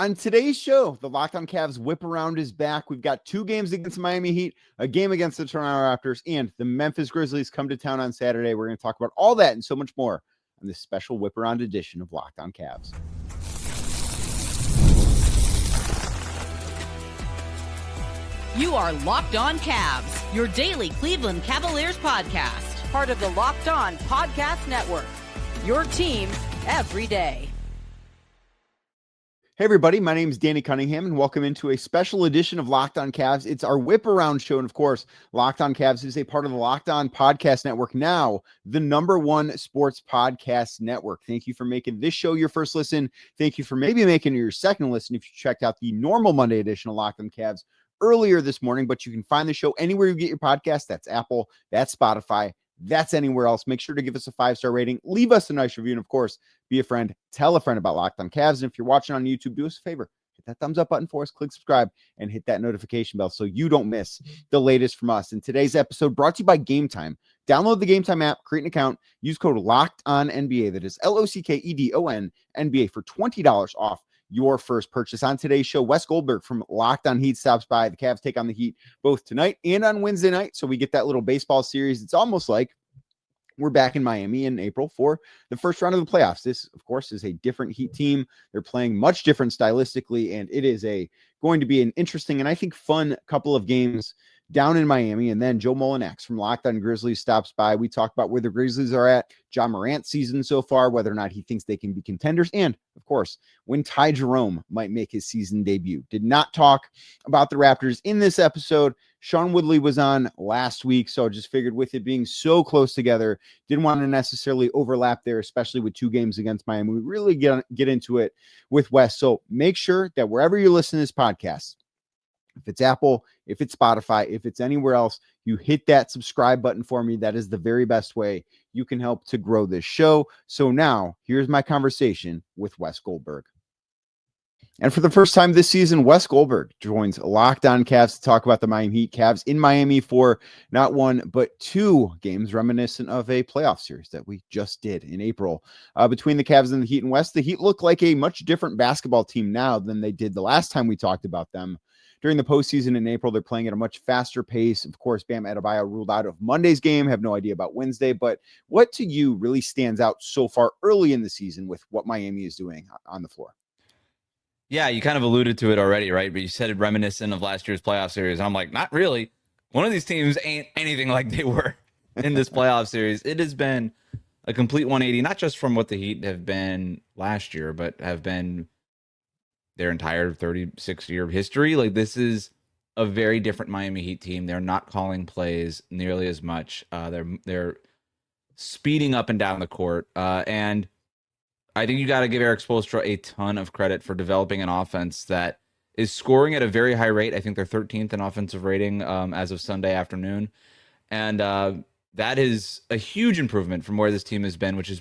On today's show, the Locked On Cavs whip around is back. We've got 2 games against the Miami Heat, a game against the Toronto Raptors, and the Memphis Grizzlies come to town on Saturday. We're going to talk about all that and so much more on this special whip around edition of Locked On Cavs. You are Locked On Cavs, your daily Cleveland Cavaliers podcast, part of the Locked On Podcast Network, your team every day. Hey everybody, my name is Danny Cunningham and welcome into a special edition of Locked On Cavs. It's our whip around show, and of course, Locked On Cavs is a part of the Locked On Podcast Network, now the #1 sports podcast network. Thank you for making this show your first listen. Thank you for maybe making it your second listen if you checked out the normal Monday edition of Locked On Cavs earlier this morning, but you can find the show anywhere you get your podcast. That's Apple, that's Spotify, that's anywhere else. Make sure to give us a 5-star rating, leave us a nice review, and of course, be a friend, tell a friend about Locked On Cavs. And if you're watching on YouTube, do us a favor, hit that thumbs up button for us, click subscribe, and hit that notification bell so you don't miss the latest from us. In today's episode, brought to you by Game Time. Download the Game Time app, create an account, use code LOCKEDONNBA, that is LOCKEDON NBA, for $20 off your first purchase. On today's show, Wes Goldberg from Locked On Heat stops by. The Cavs take on the Heat both tonight and on Wednesday night, so we get that little baseball series. It's almost like we're back in Miami in April for the first round of the playoffs. This, of course, is a different Heat team. They're playing much different stylistically, and it is going to be an interesting and I think fun couple of games down in Miami. And then Joe Mullinax from Locked On Grizzlies stops by. We talk about where the Grizzlies are at, Ja Morant season so far, whether or not he thinks they can be contenders, and of course, when Jerome might make his season debut. Did not talk about the Raptors in this episode. Sean Woodley was on last week, so I just figured with it being so close together, didn't want to necessarily overlap there, especially with 2 games against Miami. We really get into it with Wes. So make sure that wherever you listen to this podcast, if it's Apple, if it's Spotify, if it's anywhere else, you hit that subscribe button for me. That is the very best way you can help to grow this show. So now, here's my conversation with Wes Goldberg. And for the first time this season, Wes Goldberg joins Locked On Cavs to talk about the Miami Heat. Cavs in Miami for not 1, but 2 games reminiscent of a playoff series that we just did in April. Between the Cavs and the Heat and West, the Heat look like a much different basketball team now than they did the last time we talked about them. During the postseason in April, they're playing at a much faster pace. Of course, Bam Adebayo ruled out of Monday's game. Have no idea about Wednesday. But what to you really stands out so far early in the season with what Miami is doing on the floor? Yeah, you kind of alluded to it already, right? But you said it reminiscent of last year's playoff series. I'm like, not really. One of these teams ain't anything like they were in this playoff series. It has been a complete 180, not just from what the Heat have been last year, but have been their entire 36-year history. Like, this is a very different Miami Heat team. They're not calling plays nearly as much. They're speeding up and down the court. And I think you got to give Erik Spoelstra a ton of credit for developing an offense that is scoring at a very high rate. I think they're 13th in offensive rating as of Sunday afternoon. And that is a huge improvement from where this team has been, which has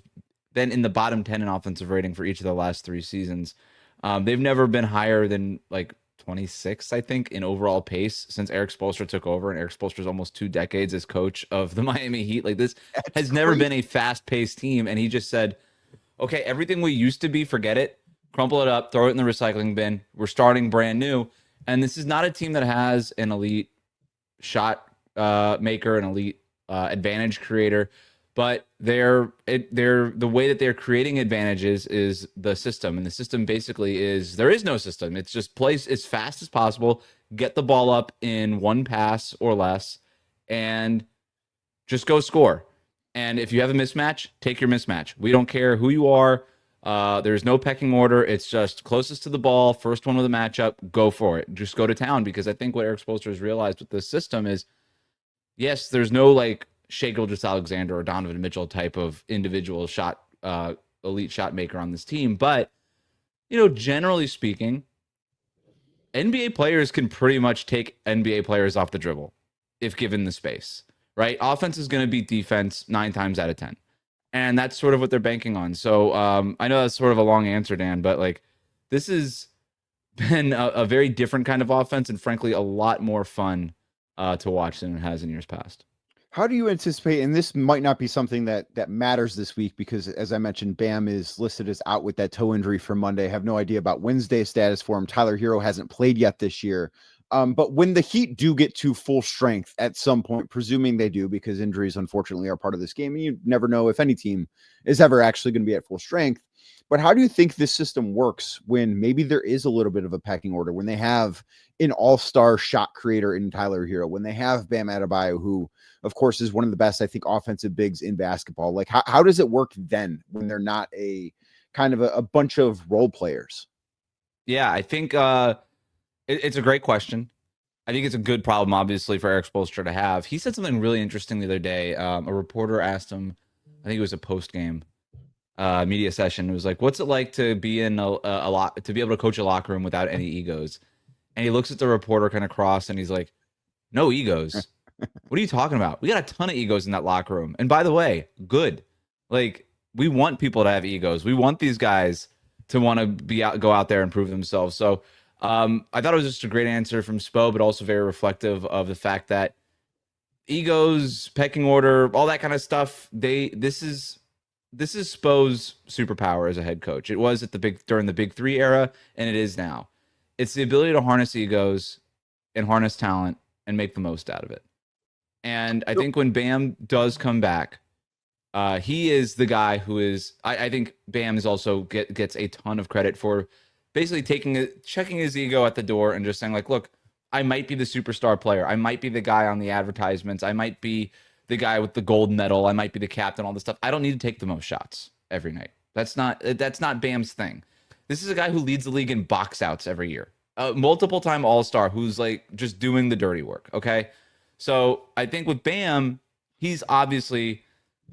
been in the bottom 10 in offensive rating for each of the last 3 seasons. They've never been higher than like 26th, I think, in overall pace since Erik Spoelstra took over. And Erik Spoelstra is almost 2 decades as coach of the Miami Heat. Like, this has never been a fast-paced team. And he just said, okay, everything we used to be, forget it, crumple it up, throw it in the recycling bin. We're starting brand new. And this is not a team that has an elite shot maker, an elite advantage creator, but they're the way that they're creating advantages is the system. And the system basically is, there is no system. It's just play as fast as possible, get the ball up in 1 pass or less, and just go score. And if you have a mismatch, take your mismatch. We don't care who you are. There's no pecking order. It's just closest to the ball, first one with a matchup, go for it. Just go to town, because I think what Erik Spoelstra has realized with this system is, yes, there's no like Shai Gilgeous-Alexander or Donovan Mitchell type of individual shot, elite shot maker on this team. But, generally speaking, NBA players can pretty much take NBA players off the dribble if given the space. Right? Offense is going to beat defense 9 times out of 10. And that's sort of what they're banking on. So I know that's sort of a long answer, Dan, but like, this has been a very different kind of offense and frankly, a lot more fun to watch than it has in years past. How do you anticipate, and this might not be something that matters this week because, as I mentioned, Bam is listed as out with that toe injury for Monday. I have no idea about Wednesday's status for him. Tyler Herro hasn't played yet this year. But when the Heat do get to full strength at some point, presuming they do, because injuries, unfortunately, are part of this game, and you never know if any team is ever actually going to be at full strength. But how do you think this system works when maybe there is a little bit of a pecking order, when they have an all-star shot creator in Tyler Herro, when they have Bam Adebayo, who, of course, is one of the best, I think, offensive bigs in basketball? Like, how does it work then when they're not a kind of a bunch of role players? Yeah, I think it's a great question. I think it's a good problem, obviously, for Erik Spoelstra to have. He said something really interesting the other day. A reporter asked him, I think it was a post-game media session. It was like, what's it like to be in a lot, to be able to coach a locker room without any egos? And he looks at the reporter kind of cross and he's like, no egos. What are you talking about? We got a ton of egos in that locker room. And by the way, good. Like, we want people to have egos. We want these guys to want to go out there and prove themselves. So I thought it was just a great answer from Spo, but also very reflective of the fact that egos, pecking order, all that kind of stuff, this is Spo's superpower as a head coach. It was during the Big Three era, and it is now. It's the ability to harness egos and harness talent and make the most out of it. And I think when Bam does come back, he is the guy who is. I think Bam is also gets a ton of credit for basically checking his ego at the door and just saying, like, look, I might be the superstar player. I might be the guy on the advertisements. I might be the guy with the gold medal. I might be the captain, all this stuff. I don't need to take the most shots every night. That's not Bam's thing. This is a guy who leads the league in box outs every year. Multiple time All-Star who's like just doing the dirty work. Okay. So I think with Bam, he's obviously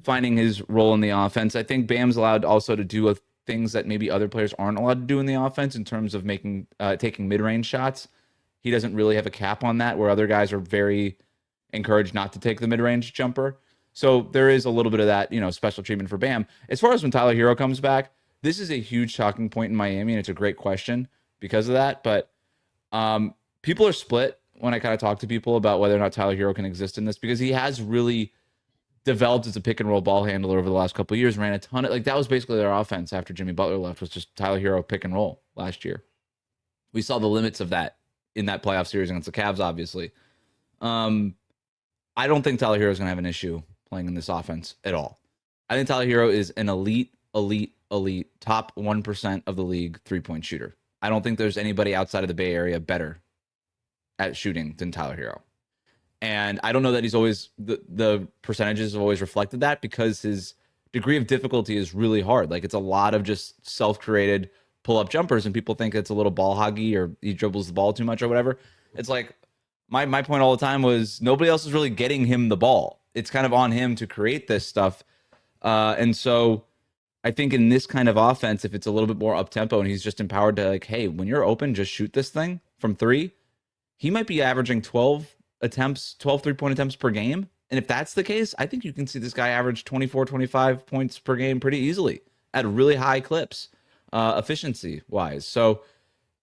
finding his role in the offense. I think Bam's allowed also to do things that maybe other players aren't allowed to do in the offense in terms of taking mid-range shots. He doesn't really have a cap on that, where other guys are very encouraged not to take the mid-range jumper. So there is a little bit of that, special treatment for Bam. As far as when Tyler Herro comes back, this is a huge talking point in Miami, and it's a great question because of that. But people are split when I kind of talk to people about whether or not Tyler Herro can exist in this, because he has really developed as a pick and roll ball handler over the last couple of years. Ran a ton of, that was basically their offense after Jimmy Butler left, was just Tyler Herro pick and roll last year. We saw the limits of that in that playoff series against the Cavs, obviously. I don't think Tyler Herro is going to have an issue playing in this offense at all. I think Tyler Herro is an elite top 1% of the league three-point shooter. I don't think there's anybody outside of the Bay Area better at shooting than Tyler Herro. And I don't know that he's always, the percentages have always reflected that, because his degree of difficulty is really hard. Like, it's a lot of just self-created pull-up jumpers, and people think it's a little ball hoggy or he dribbles the ball too much or whatever. It's like, my point all the time was nobody else is really getting him the ball. It's kind of on him to create this stuff. And so I think in this kind of offense, if it's a little bit more up-tempo and he's just empowered to, like, hey, when you're open, just shoot this thing from three, he might be averaging 12 three-point attempts per game. And if that's the case, I think you can see this guy average 24, 25 points per game pretty easily at really high clips, efficiency-wise. So,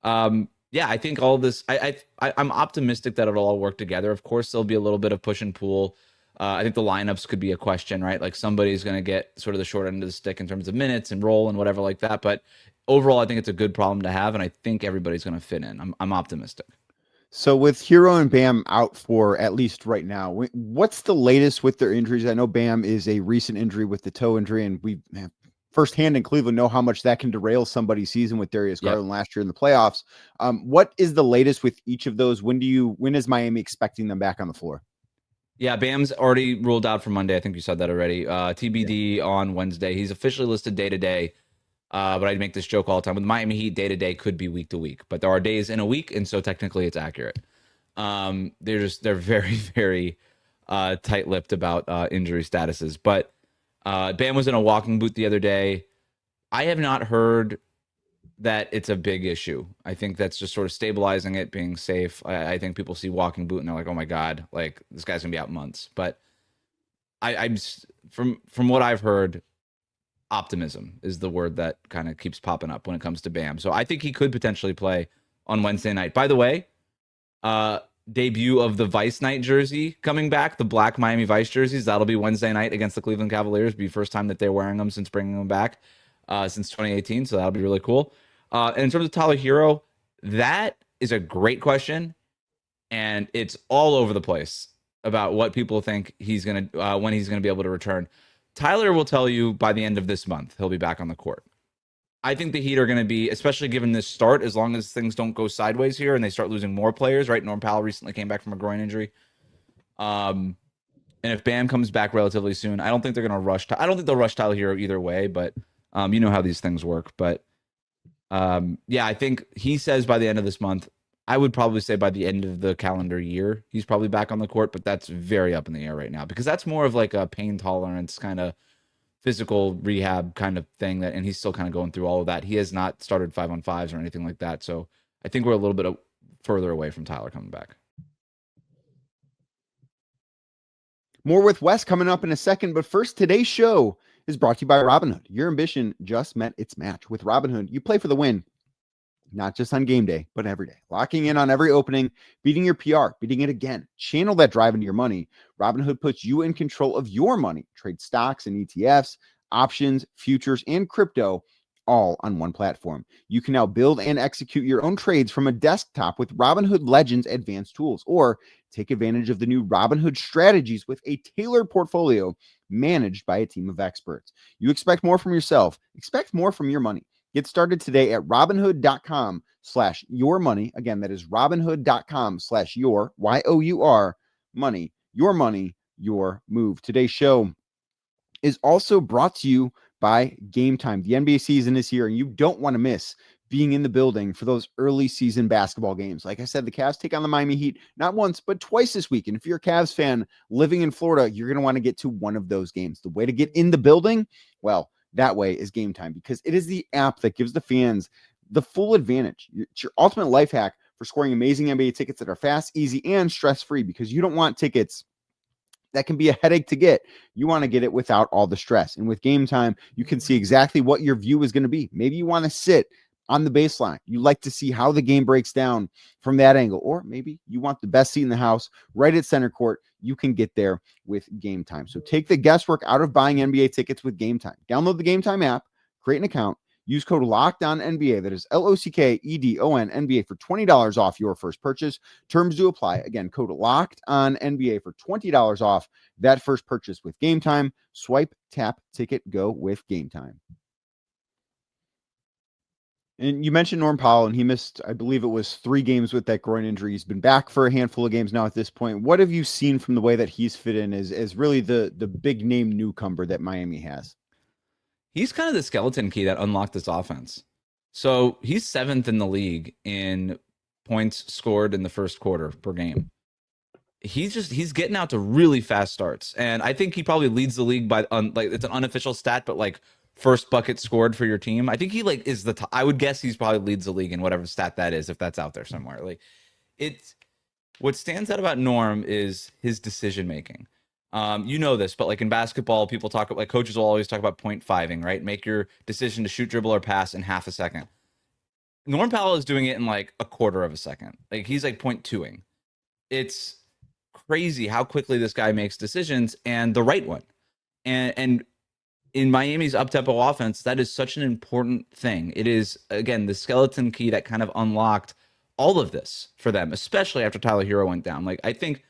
yeah, I think all this, I'm optimistic that it'll all work together. Of course, there'll be a little bit of push and pull. I think the lineups could be a question, right? Like, somebody's going to get sort of the short end of the stick in terms of minutes and role and whatever like that. But overall, I think it's a good problem to have, and I think everybody's going to fit in. I'm optimistic. So with Herro and Bam out for at least right now, what's the latest with their injuries? I know Bam is a recent injury with the toe injury, and we firsthand in Cleveland know how much that can derail somebody's season with Darius Garland last year in the playoffs. What is the latest with each of those? When is Miami expecting them back on the floor? Yeah, Bam's already ruled out for Monday. I think you said that already. TBD on Wednesday. He's officially listed day-to-day. But I'd make this joke all the time. With Miami Heat, day-to-day could be week-to-week. But there are days in a week, and so technically it's accurate. They're very, very tight-lipped about injury statuses. But Bam was in a walking boot the other day. I have not heard that it's a big issue. I think that's just sort of stabilizing it, being safe. I think people see walking boot and they're like, oh my God, like, this guy's gonna be out months. But I'm from what I've heard, optimism is the word that kind of keeps popping up when it comes to Bam. So I think he could potentially play on Wednesday night. By the way, debut of the Vice Night jersey coming back, the black Miami Vice jerseys. That'll be Wednesday night against the Cleveland Cavaliers. Be first time that they're wearing them since bringing them back since 2018. So that'll be really cool. And in terms of Tyler Herro, that is a great question. And it's all over the place about what people think he's going to, when he's going to be able to return. Tyler will tell you by the end of this month, he'll be back on the court. I think the Heat are going to be, especially given this start, as long as things don't go sideways here and they start losing more players, right? Norm Powell recently came back from a groin injury. And if Bam comes back relatively soon, I don't think they're going to rush. I don't think they'll rush Tyler Herro either way, but you know how these things work. But yeah, I think he says by the end of this month. I would probably say by the end of the calendar year, he's probably back on the court, but that's very up in the air right now because that's more of like a pain tolerance kind of physical rehab kind of thing and he's still kind of going through all of that. He has not started 5-on-5s or anything like that. So I think we're a little bit further away from Tyler coming back. More with Wes coming up in a second, but first, today's show is brought to you by Robinhood. Your ambition just met its match. With Robinhood, you play for the win. Not just on game day, but every day. Locking in on every opening, beating your PR, beating it again. Channel that drive into your money. Robinhood puts you in control of your money. Trade stocks and ETFs, options, futures, and crypto all on one platform. You can now build and execute your own trades from a desktop with Robinhood Legends advanced tools, or take advantage of the new Robinhood strategies with a tailored portfolio managed by a team of experts. You expect more from yourself. Expect more from your money. Get started today at Robinhood.com/your money. Again, that is Robinhood.com/your, Y-O-U-R, money. Your money, your move. Today's show is also brought to you by Game Time. The NBA season is here, and you don't want to miss being in the building for those early season basketball games. Like I said, the Cavs take on the Miami Heat not once, but twice this week. And if you're a Cavs fan living in Florida, you're going to want to get to one of those games. The way to get in the building, well, that way is Game Time, because it is the app that gives the fans the full advantage. It's your ultimate life hack for scoring amazing NBA tickets that are fast, easy, and stress-free, because you don't want tickets that can be a headache to get. You want to get it without all the stress. And with Game Time, you can see exactly what your view is going to be. Maybe you want to sit on the baseline. You like to see how the game breaks down from that angle. Or maybe you want the best seat in the house right at center court. You can get there with Game Time. So take the guesswork out of buying NBA tickets with Game Time. Download the Game Time app, create an account, use code LOCKEDONNBA, that is LOCKEDON NBA, for $20 off your first purchase. Terms do apply. Again, code LOCKEDONNBA for $20 off that first purchase with Game Time. Swipe, tap, ticket, go with Game Time. And you mentioned Norm Powell, and he missed, I believe it was 3 games with that groin injury. He's been back for a handful of games now at this point. What have you seen from the way that he's fit in as really the big name newcomer that Miami has? He's kind of the skeleton key that unlocked this offense. So he's 7th in the league in points scored in the first quarter per game. He's getting out to really fast starts. And I think he probably leads the league by, like, it's an unofficial stat, but like, first bucket scored for your team. I think he like is the top. I would guess he's probably leads the league in whatever stat that is, if that's out there somewhere. Like, it's what stands out about Norm is his decision making. You know this, but like in basketball, people talk about, like, coaches will always talk about 0.5ing, right? Make your decision to shoot, dribble, or pass in half a second. Norm Powell is doing it in like a quarter of a second. Like, he's like 0.2ing. It's crazy how quickly this guy makes decisions, and the right one. And in Miami's up-tempo offense, that is such an important thing. It is, again, the skeleton key that kind of unlocked all of this for them, especially after Tyler Herro went down. Like, I think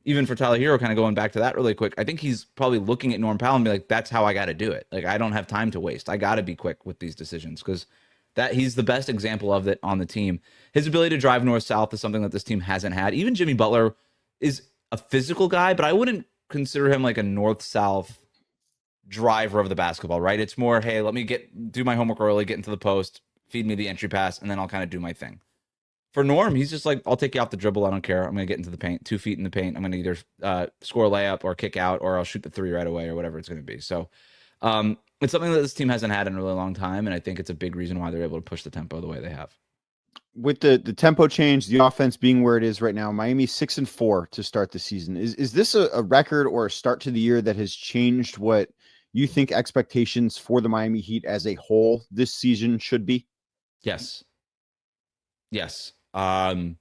even for Tyler Herro, kind of going back to that really quick, I think he's probably looking at Norm Powell and be like, that's how I got to do it. Like, I don't have time to waste. I got to be quick with these decisions, because that he's the best example of it on the team. His ability to drive north-south is something that this team hasn't had. Even Jimmy Butler is a physical guy, but I wouldn't consider him like a north-south driver of the basketball, right? It's more, hey, let me do my homework early, get into the post, feed me the entry pass, and then I'll kind of do my thing. For Norm, he's just like, I'll take you off the dribble. I don't care. I'm going to get into the paint, 2 feet in the paint. I'm going to either score a layup or kick out, or I'll shoot the 3 right away, or whatever it's going to be. So it's something that this team hasn't had in a really long time, and I think it's a big reason why they're able to push the tempo the way they have. With the tempo change, the offense being where it is right now, Miami's 6-4 to start the season. Is this a record or a start to the year that has changed what you think expectations for the Miami Heat as a whole this season should be? Yes. I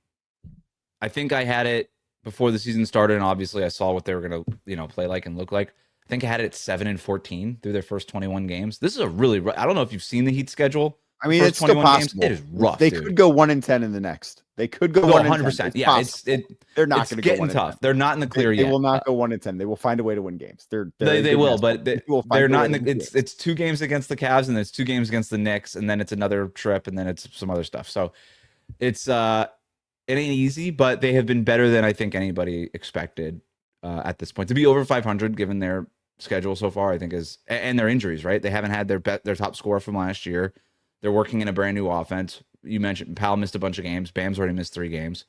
I think I had it before the season started, and obviously I saw what they were going to, play like and look like. I think I had it at 7-14 through their first 21 games. This is a really, I don't know if you've seen the Heat schedule. I mean, it's still possible. Games, it is rough. They dude. could go 1-10 in the next. They could go 100%. Yeah, they're not going to go 1-10. Tough. They're not in the clear yet. They will not go 1-10. They will find a way to win games. They will, but they're not in the. It's 2 games against the Cavs, and it's 2 games against the Knicks, and then it's another trip, and then it's some other stuff. So it's it ain't easy, but they have been better than I think anybody expected at this point. To be over 500, given their schedule so far, I think is, and their injuries, right? They haven't had their top scorer from last year. They're working in a brand new offense. You mentioned Powell missed a bunch of games. Bam's already missed 3 games.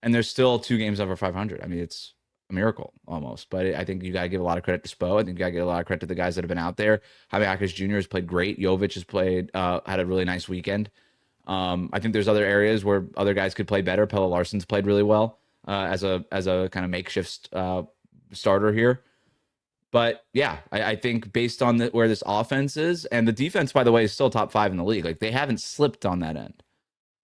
And there's still 2 games over 500. I mean, it's a miracle almost. But I think you got to give a lot of credit to Spo. I think you got to give a lot of credit to the guys that have been out there. Jaime Jaquez Jr. has played great. Jovic has played, had a really nice weekend. I think there's other areas where other guys could play better. Pelle Larsson's played really well as a kind of makeshift starter here. But yeah, I think based on where this offense is, and the defense, by the way, is still top 5 in the league. Like, they haven't slipped on that end.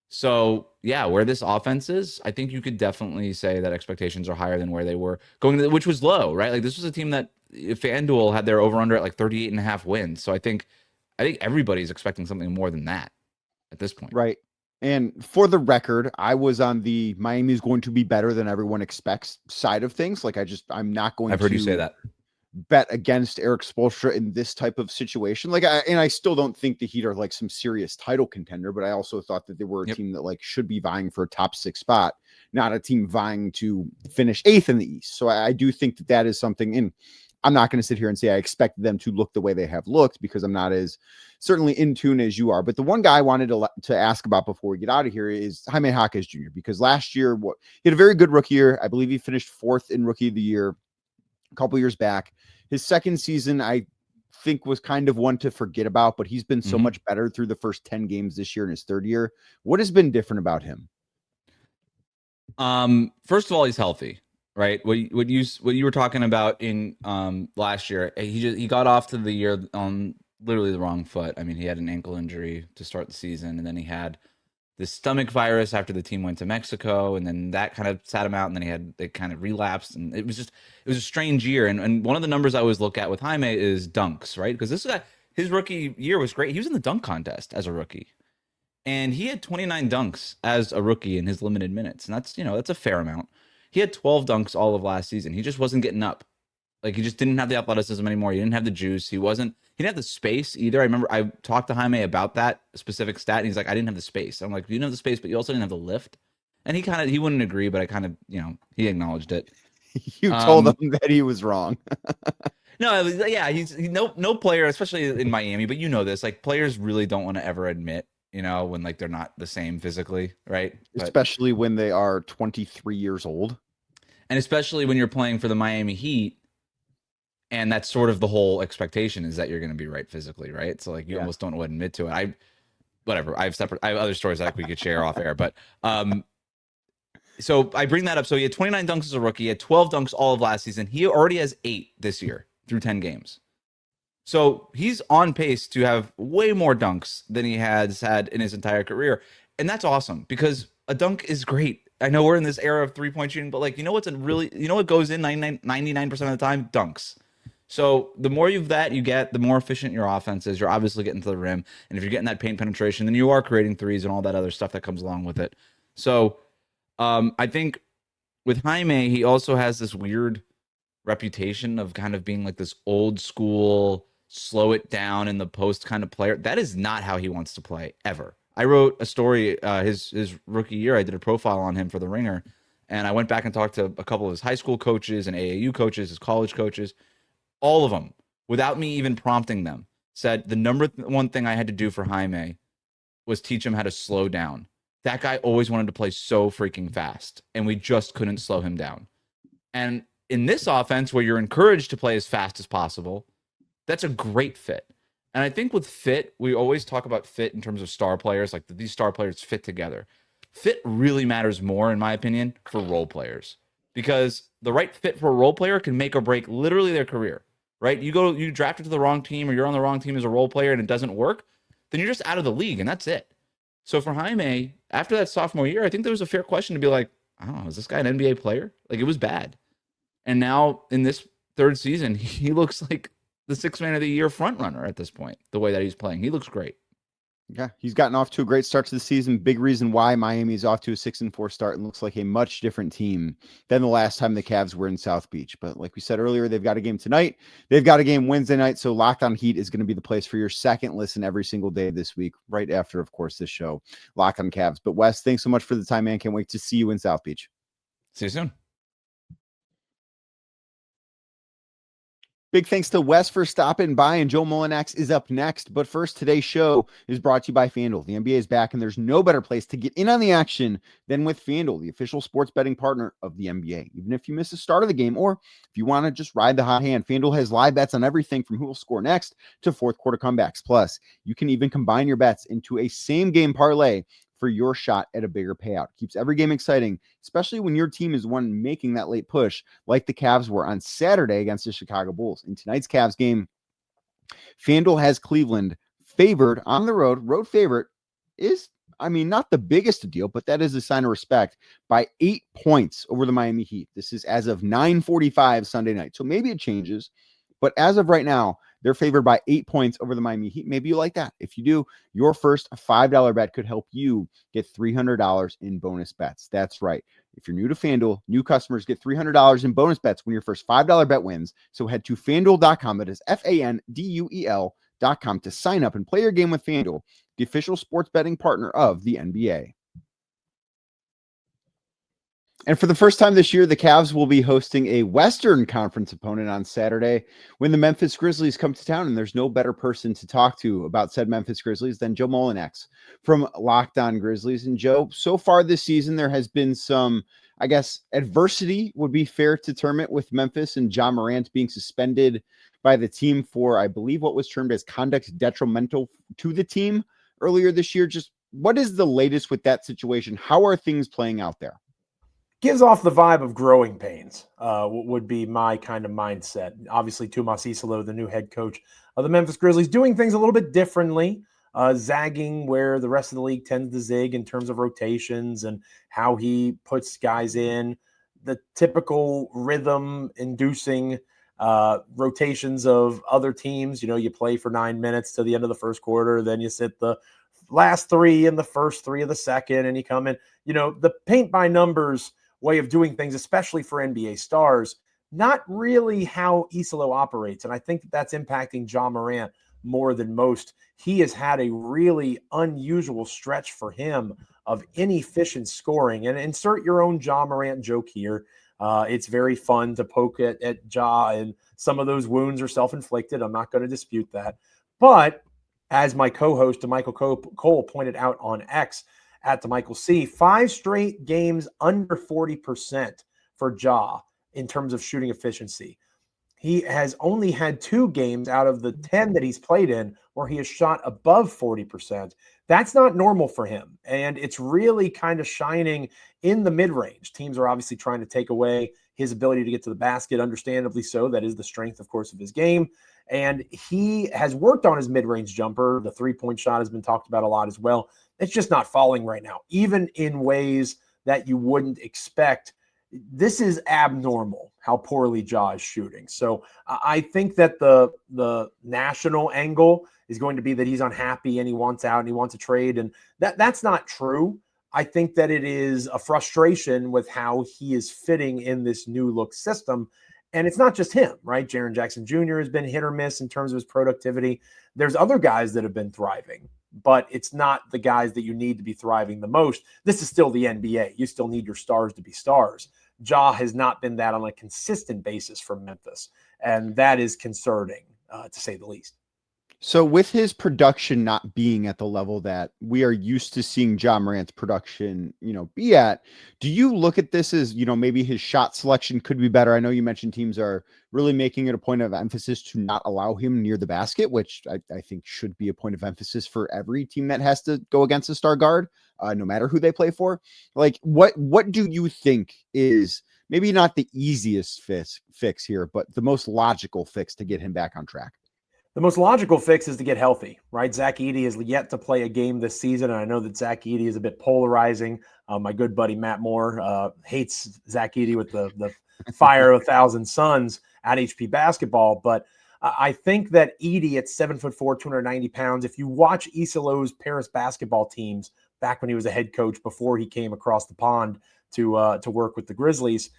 So yeah, where this offense is, I think you could definitely say that expectations are higher than where they were going to, which was low, right? Like, this was a team that FanDuel had their over under at like 38.5 wins. So I think everybody's expecting something more than that at this point. Right. And for the record, I was on the Miami is going to be better than everyone expects side of things. Like, I'm not going to. I've heard you say that. Bet against Erik Spoelstra in this type of situation. Like, I still don't think the Heat are like some serious title contender, but I also thought that they were a team that like should be vying for a top 6 spot, not a team vying to finish 8th in the East. So I do think that is something. And I'm not going to sit here and say I expect them to look the way they have looked, because I'm not as certainly in tune as you are. But the one guy I wanted to ask about before we get out of here is Jaime Jaquez Jr., because last year he had a very good rookie year. I believe he finished 4th in rookie of the year a couple years back. His second season, I think, was kind of one to forget about, but he's been so much better through the first 10 games this year in his 3rd year. What has been different about him? First of all, he's healthy, right? What you were talking about in last year, he got off to the year on literally the wrong foot. I mean, he had an ankle injury to start the season, and then he had the stomach virus after the team went to Mexico, and then that kind of sat him out, and then it kind of relapsed, and it was a strange year. And one of the numbers I always look at with Jaime is dunks, right? Because this guy, his rookie year was great. He was in the dunk contest as a rookie, and he had 29 dunks as a rookie in his limited minutes, and that's a fair amount. He had 12 dunks all of last season. He just wasn't getting up. Like, he just didn't have the athleticism anymore. He didn't have the juice. He didn't have the space either. I remember I talked to Jaime about that specific stat, and he's like, I didn't have the space. I'm like, you didn't have the space, but you also didn't have the lift. And he wouldn't agree, but I kind of, he acknowledged it. You told him that he was wrong. No, yeah, no player, especially in Miami, but this, like, players really don't want to ever admit, when like they're not the same physically, right? Especially when they are 23 years old. And especially when you're playing for the Miami Heat. And that's sort of the whole expectation, is that you're going to be right physically, right? So like, you almost don't want to admit to it. I have other stories that we could share off air, but so I bring that up. So he had 29 dunks as a rookie. He had 12 dunks all of last season. He already has 8 this year through 10 games. So he's on pace to have way more dunks than he has had in his entire career. And that's awesome, because a dunk is great. I know we're in this era of 3-point shooting, but like, what goes in 99% of the time? Dunks. So the more you get, the more efficient your offense is. You're obviously getting to the rim. And if you're getting that paint penetration, then you are creating threes and all that other stuff that comes along with it. So I think with Jaime, he also has this weird reputation of kind of being like this old school, slow it down in the post kind of player. That is not how he wants to play, ever. I wrote a story his rookie year. I did a profile on him for The Ringer. And I went back and talked to a couple of his high school coaches and AAU coaches, his college coaches. All of them, without me even prompting them, said the number one thing I had to do for Jaime was teach him how to slow down. That guy always wanted to play so freaking fast, and we just couldn't slow him down. And in this offense, where you're encouraged to play as fast as possible, that's a great fit. And I think with fit, we always talk about fit in terms of star players, like these star players fit together. Fit really matters more, in my opinion, for role players, because the right fit for a role player can make or break literally their career. Right? You drafted to the wrong team, or you're on the wrong team as a role player and it doesn't work, then you're just out of the league, and that's it. So for Jaime, after that sophomore year, I think there was a fair question to be like, I don't know, is this guy an NBA player? Like, it was bad. And now in this third season, he looks like the sixth man of the year front runner at this point, the way that he's playing. He looks great. Yeah, he's gotten off to a great start to the season. Big reason why Miami is off to a 6-4 start and looks like a much different team than the last time the Cavs were in South Beach. But like we said earlier, they've got a game tonight. They've got a game Wednesday night. So Locked On Heat is going to be the place for your second listen every single day this week, right after, of course, this show, Locked On Cavs. But Wes, thanks so much for the time, man. Can't wait to see you in South Beach. See you soon. Big thanks to Wes for stopping by, and Joe Mullinax is up next. But first, today's show is brought to you by FanDuel. The NBA is back, and there's no better place to get in on the action than with FanDuel, the official sports betting partner of the NBA. Even if you miss the start of the game, or if you want to just ride the hot hand, FanDuel has live bets on everything from who will score next to fourth quarter comebacks. Plus, you can even combine your bets into a same-game parlay for your shot at a bigger payout. Keeps every game exciting, especially when your team is one making that late push, like the Cavs were on Saturday against the Chicago Bulls. In tonight's Cavs game, FanDuel has Cleveland favored on the road. Road favorite is, not the biggest deal, but that is a sign of respect, by 8 points over the Miami Heat. This is as of 9:45 Sunday night. So maybe it changes, but as of right now, they're favored by 8 points over the Miami Heat. Maybe you like that. If you do, your first $5 bet could help you get $300 in bonus bets. That's right. If you're new to FanDuel, new customers get $300 in bonus bets when your first $5 bet wins. So head to FanDuel.com. That is FanDuel.com to sign up and play your game with FanDuel, the official sports betting partner of the NBA. And for the first time this year, the Cavs will be hosting a Western Conference opponent on Saturday when the Memphis Grizzlies come to town. And there's no better person to talk to about said Memphis Grizzlies than Joe Mullinax from Locked On Grizzlies. And Joe, so far this season, there has been some, adversity would be fair to term it, with Memphis and Ja Morant being suspended by the team for, I believe, what was termed as conduct detrimental to the team earlier this year. Just what is the latest with that situation? How are things playing out there? Gives off the vibe of growing pains, would be my kind of mindset. Obviously, Tomas Isolo, the new head coach of the Memphis Grizzlies, doing things a little bit differently, zagging where the rest of the league tends to zig in terms of rotations and how he puts guys in. The typical rhythm-inducing rotations of other teams. You play for 9 minutes to the end of the first quarter, then you sit the last three in the first three of the second, and you come in. The paint-by-numbers way of doing things, especially for NBA stars, not really how Isolo operates. And I think that's impacting Ja Morant more than most. He has had a really unusual stretch for him of inefficient scoring. And insert your own Ja Morant joke here. It's very fun to poke at Ja, and some of those wounds are self-inflicted. I'm not going to dispute that. But as my co-host, Michael Cole, pointed out on X, at the Michael C, 5 straight games under 40% for Ja in terms of shooting efficiency. He has only had 2 games out of the 10 that he's played in where he has shot above 40%. That's not normal for him. And it's really kind of shining in the mid-range. Teams are obviously trying to take away his ability to get to the basket, understandably so. That is the strength, of course, of his game. And he has worked on his mid-range jumper. The 3-point shot has been talked about a lot as well. It's just not falling right now, even in ways that you wouldn't expect. This is abnormal how poorly Ja is shooting. So I think that the national angle is going to be that he's unhappy and he wants out and he wants a trade. And that's not true. I think that it is a frustration with how he is fitting in this new look system. And it's not just him, right? Jaren Jackson Jr. has been hit or miss in terms of his productivity. There's other guys that have been thriving, but it's not the guys that you need to be thriving the most. This is still the NBA. You still need your stars to be stars. Ja has not been that on a consistent basis for Memphis, and that is concerning, to say the least. So with his production not being at the level that we are used to seeing Ja Morant's production, be at, do you look at this as, maybe his shot selection could be better? I know you mentioned teams are really making it a point of emphasis to not allow him near the basket, which I think should be a point of emphasis for every team that has to go against a star guard, no matter who they play for. Like, what do you think is maybe not the easiest fix here, but the most logical fix to get him back on track? The most logical fix is to get healthy, right? Zach Edey is yet to play a game this season, and I know that Zach Edey is a bit polarizing. My good buddy Matt Moore hates Zach Edey with the fire of 1,000 suns at HP basketball, but I think that Edey at 7'4", 290 pounds, if you watch Isilow's Paris basketball teams back when he was a head coach before he came across the pond to work with the Grizzlies,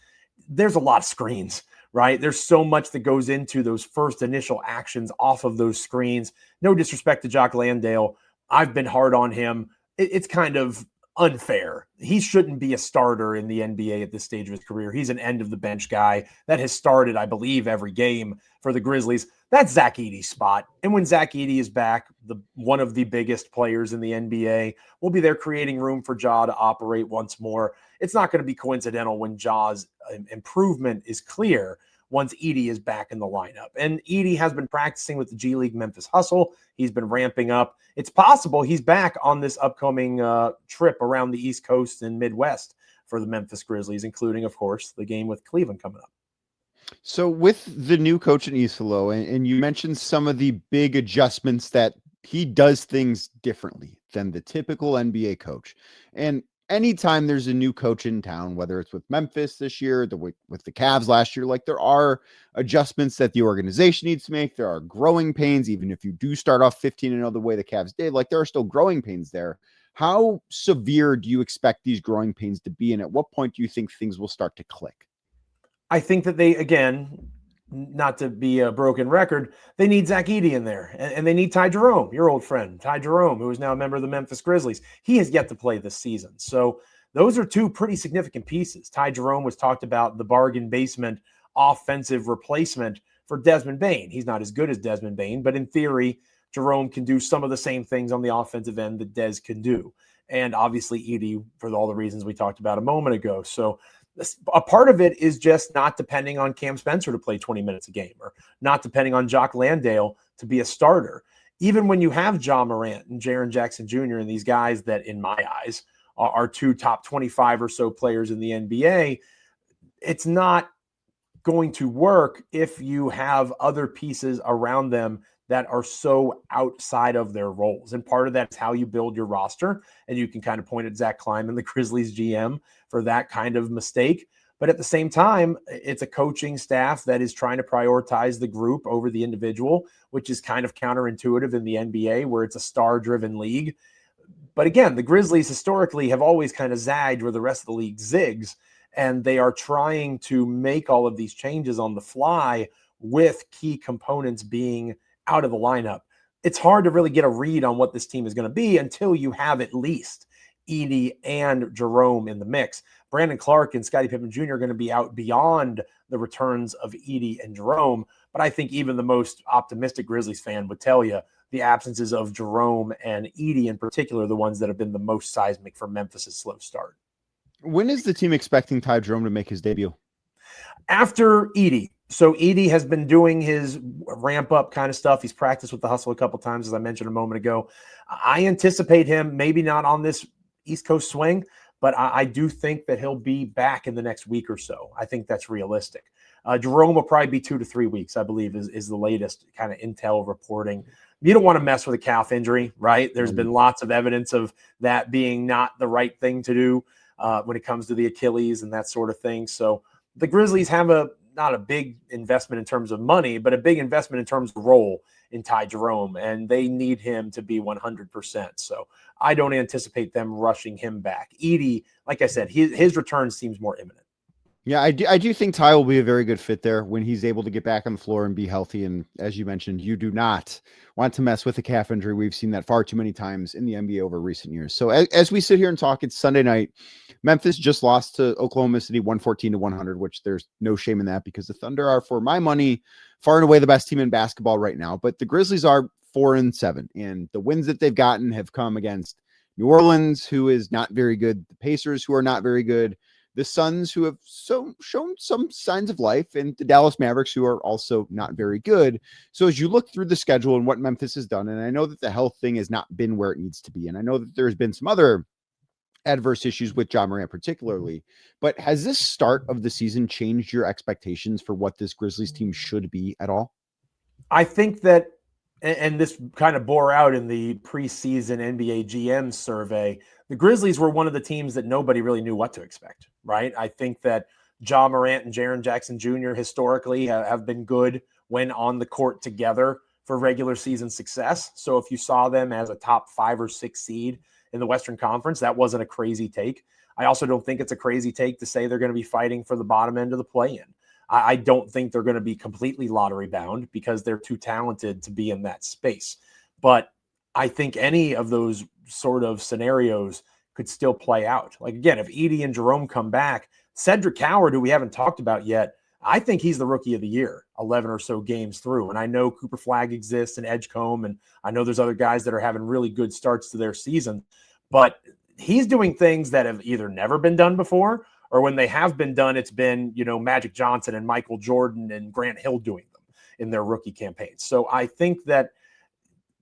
there's a lot of screens, right? There's so much that goes into those first initial actions off of those screens. No disrespect to Jock Landale. I've been hard on him. It's kind of unfair. He shouldn't be a starter in the NBA at this stage of his career. He's an end of the bench guy that has started, I believe, every game for the Grizzlies. That's Zach Edey's spot. And when Zach Edey is back, one of the biggest players in the NBA will be there creating room for Ja to operate once more. It's not going to be coincidental when Ja's improvement is clear once Edey is back in the lineup. And Edey has been practicing with the G League Memphis Hustle. He's been ramping up. It's possible he's back on this upcoming trip around the East Coast and Midwest for the Memphis Grizzlies, including, of course, the game with Cleveland coming up. So with the new coach in Isolo, and you mentioned some of the big adjustments that he does things differently than the typical NBA coach. And anytime there's a new coach in town, whether it's with Memphis this year, with the Cavs last year, like there are adjustments that the organization needs to make. There are growing pains, even if you do start off 15-0 the way the Cavs did, like there are still growing pains there. How severe do you expect these growing pains to be? And at what point do you think things will start to click? I think that they, again, not to be a broken record, they need Zach Edey in there. And they need Ty Jerome, your old friend, Ty Jerome, who is now a member of the Memphis Grizzlies. He has yet to play this season. So those are two pretty significant pieces. Ty Jerome was talked about the bargain basement offensive replacement for Desmond Bane. He's not as good as Desmond Bane, but in theory, Jerome can do some of the same things on the offensive end that Des can do. And obviously Edey, for all the reasons we talked about a moment ago. So a part of it is just not depending on Cam Spencer to play 20 minutes a game, or not depending on Jock Landale to be a starter. Even when you have Ja Morant and Jaren Jackson Jr. and these guys that, in my eyes, are two top 25 or so players in the NBA, it's not going to work if you have other pieces around them that are so outside of their roles. And part of that is how you build your roster. And you can kind of point at Zach Kleiman, the Grizzlies GM, for that kind of mistake. But at the same time, it's a coaching staff that is trying to prioritize the group over the individual, which is kind of counterintuitive in the NBA, where it's a star-driven league. But again, the Grizzlies historically have always kind of zagged where the rest of the league zigs. And they are trying to make all of these changes on the fly with key components being out of the lineup. It's hard to really get a read on what this team is going to be until you have at least Edey and Jerome in the mix. Brandon Clark and Scottie Pippen Jr. are going to be out beyond the returns of Edey and Jerome. But I think even the most optimistic Grizzlies fan would tell you the absences of Jerome and Edey in particular are the ones that have been the most seismic for Memphis' slow start. When is the team expecting Ty Jerome to make his debut? After Edey. So Edey has been doing his ramp up kind of stuff. He's practiced with the Hustle a couple times, as I mentioned a moment ago. I anticipate him maybe not on this East Coast swing, but I do think that he'll be back in the next week or so. I think that's realistic. Jerome will probably be 2 to 3 weeks, I believe, is the latest kind of intel reporting. You don't want to mess with a calf injury, right? There's been lots of evidence of that being not the right thing to do when it comes to the Achilles and that sort of thing. So the Grizzlies have not a big investment in terms of money, but a big investment in terms of role in Ty Jerome, and they need him to be 100%. So I don't anticipate them rushing him back. Edey, like I said, his return seems more imminent. Yeah, I do think Ty will be a very good fit there when he's able to get back on the floor and be healthy. And as you mentioned, you do not want to mess with a calf injury. We've seen that far too many times in the NBA over recent years. So as we sit here and talk, it's Sunday night. Memphis just lost to Oklahoma City 114-100, which there's no shame in that because the Thunder are, for my money, far and away the best team in basketball right now. But the Grizzlies are 4-7, and the wins that they've gotten have come against New Orleans, who is not very good, the Pacers, who are not very good, the Suns, who have shown some signs of life, and the Dallas Mavericks, who are also not very good. So as you look through the schedule and what Memphis has done, and I know that the health thing has not been where it needs to be, and I know that there's been some other adverse issues with Ja Morant particularly, but has this start of the season changed your expectations for what this Grizzlies team should be at all? I think that and this kind of bore out in the preseason NBA GM survey. The Grizzlies were one of the teams that nobody really knew what to expect, right? I think that Ja Morant and Jaren Jackson Jr. historically have been good when on the court together for regular season success. So if you saw them as a top 5 or 6 seed in the Western Conference, that wasn't a crazy take. I also don't think it's a crazy take to say they're going to be fighting for the bottom end of the play-in. I don't think they're going to be completely lottery bound because they're too talented to be in that space. But I think any of those sort of scenarios could still play out. Like, again, if Edey and Jerome come back, Cedric Coward, who we haven't talked about yet, I think he's the rookie of the year, 11 or so games through. And I know Cooper Flagg exists and Edgecombe, and I know there's other guys that are having really good starts to their season. But he's doing things that have either never been done before, or when they have been done, it's been, Magic Johnson and Michael Jordan and Grant Hill doing them in their rookie campaigns. So I think that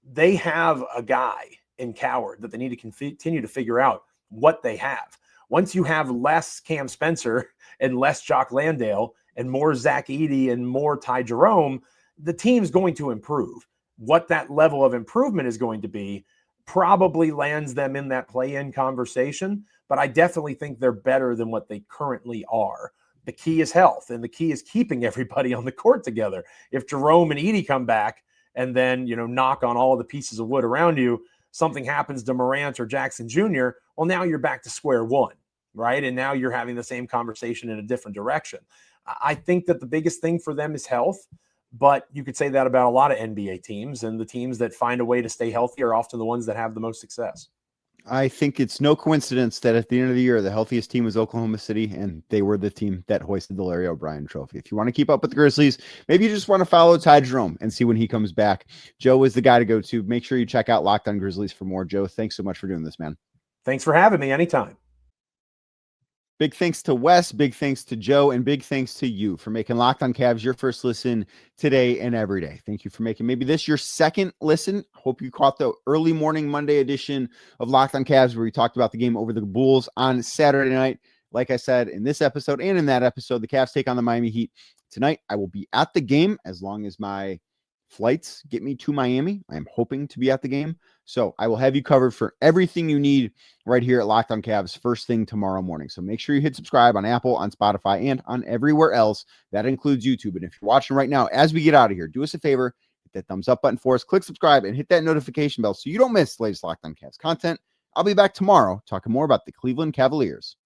they have a guy in Coward that they need to continue to figure out what they have. Once you have less Cam Spencer and less Jock Landale and more Zach Edey and more Ty Jerome, the team's going to improve. What that level of improvement is going to be probably lands them in that play-in conversation, but I definitely think they're better than what they currently are. The key is health, and the key is keeping everybody on the court together. If Jerome and Edey come back and then, knock on all of the pieces of wood around you, something happens to Morant or Jackson Jr., well, now you're back to square one, right? And now you're having the same conversation in a different direction. I think that the biggest thing for them is health, but you could say that about a lot of NBA teams, and the teams that find a way to stay healthy are often the ones that have the most success. I think it's no coincidence that at the end of the year, the healthiest team was Oklahoma City, and they were the team that hoisted the Larry O'Brien trophy. If you want to keep up with the Grizzlies, maybe you just want to follow Ty Jerome and see when he comes back. Joe is the guy to go to. Make sure you check out Locked On Grizzlies for more. Joe, thanks so much for doing this, man. Thanks for having me anytime. Big thanks to Wes, big thanks to Joe, and big thanks to you for making Locked On Cavs your first listen today and every day. Thank you for making maybe this your second listen. Hope you caught the early morning Monday edition of Locked On Cavs where we talked about the game over the Bulls on Saturday night. Like I said, in this episode and in that episode, the Cavs take on the Miami Heat. Tonight, I will be at the game as long as my flights get me to Miami. I'm hoping to be at the game. So I will have you covered for everything you need right here at Locked On Cavs first thing tomorrow morning. So make sure you hit subscribe on Apple, on Spotify, and on everywhere else. That includes YouTube. And if you're watching right now, as we get out of here, do us a favor, hit that thumbs up button for us, click subscribe, and hit that notification bell so you don't miss the latest Locked On Cavs content. I'll be back tomorrow talking more about the Cleveland Cavaliers.